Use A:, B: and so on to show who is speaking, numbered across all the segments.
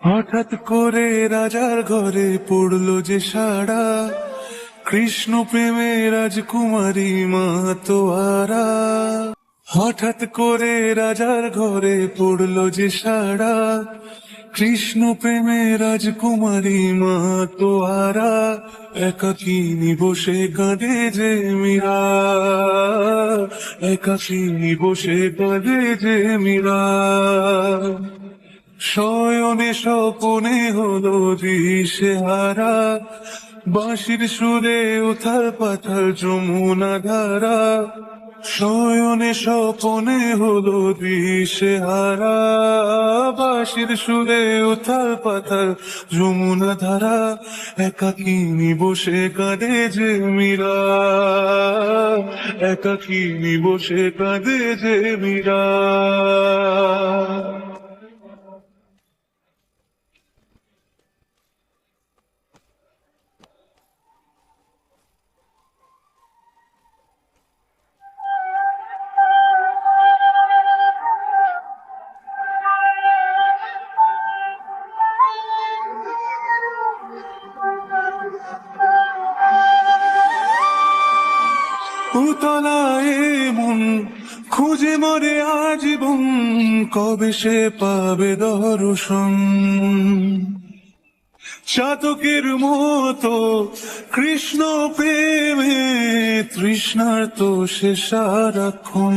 A: হঠাৎ করে রাজার ঘরে পড়লো যে সাড়া, কৃষ্ণ প্রেমে রাজকুমারী মাতোয়ারা। হঠাৎ করে রাজার ঘরে পড়লো যে সাড়া, কৃষ্ণ প্রেমে রাজকুমারী মাতোয়ারা। একাকিনী বসে কাঁদে যে মীরা, একাকিনী বসে কাঁদে যে মীরা। শয়নে স্বপনে হলো দিশেহারা, বাঁশির সুরে উথাল পাথাল যমুনা ধারা। শয়নে স্বপনে হলো দিশেহারা, বাঁশির সুরে উথাল পাথাল যমুনা ধারা। একাকিনী বসে কাঁদে যে মীরা, একাকিনী বসে কাঁদে যে মীরা। উতলায় মন খুঁজে মরে আজীবন, কবে সে পাবে দর্শন। চাতকের মতো কৃষ্ণ প্রেমে তৃষ্ণার্ত সে সারাক্ষণ।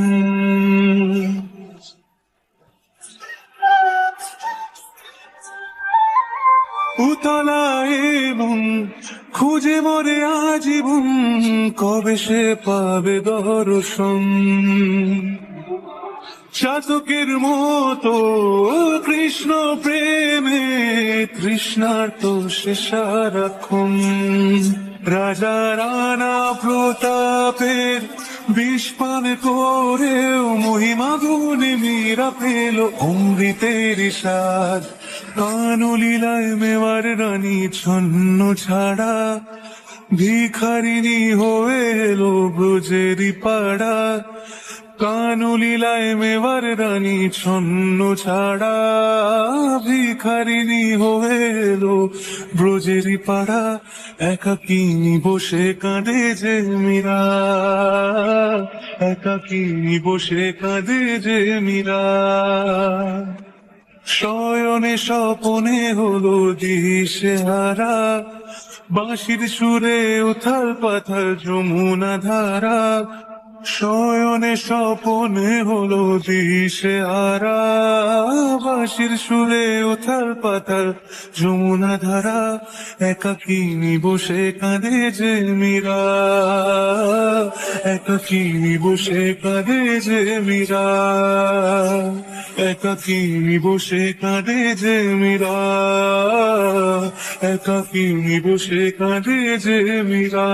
A: উতলায় মন খুঁজে মরে আজীবন, কবে সে পাবে দর্শন। চাতকের মতো কৃষ্ণ প্রেমে তৃষ্ণার্ত সে সারাক্ষণ। রাজা রানা প্রতাপের বিষ পান করেও মহিমা গুণে মীরা পেল অমৃতের স্বাদ। কানলীলায় মেওয়ার রানী ছন্ন ছাড়া, ভিখারিনী হয়ে এলো ব্রজেরই পাড়া। কানলীলায় মেওয়ার রানী ছন্ন ছাড়া, ভিখারিনী হয়ে এলো ব্রজেরই পাড়া। একাকিনী বসে কাঁদে যে মীরা, একাকিনী বসে কাঁদে যে মীরা। শয়নে স্বপনে হলো দিশেহারা, বাঁশির সুরে উথাল পাথাল যমুনা ধারা। শয়নে স্বপনে হলো দিশেহারা, বাঁশির সুরে উথাল পাথাল যমুনা ধারা। একাকিনী বসে কাঁদে যে মীরা, একাকিনী বসে কাঁদে যে মীরা, একাকিনী বসে কাঁদে যে মীরা, একাকিনী বসে কাঁদে যে মীরা।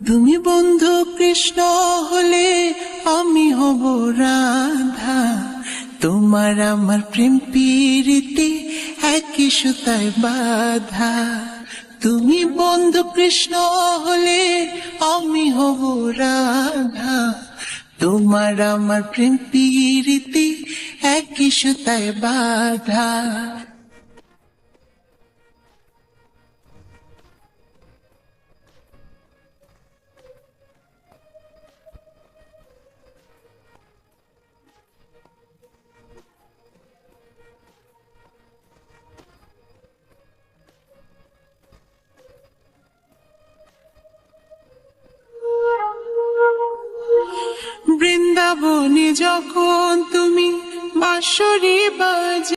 B: তুমি বন্ধু কৃষ্ণ হলে আমি হব রাধা, তোমার আমার প্রেম প্রীতি একই সুতায় বাঁধা। তুমি বন্ধু কৃষ্ণ হলে আমি হব রাধা, তোমার আমার প্রেম প্রীতি একই সুতায় বাঁধা। বৃন্দাবনে যখন তুমি বাঁশরি বাজাও,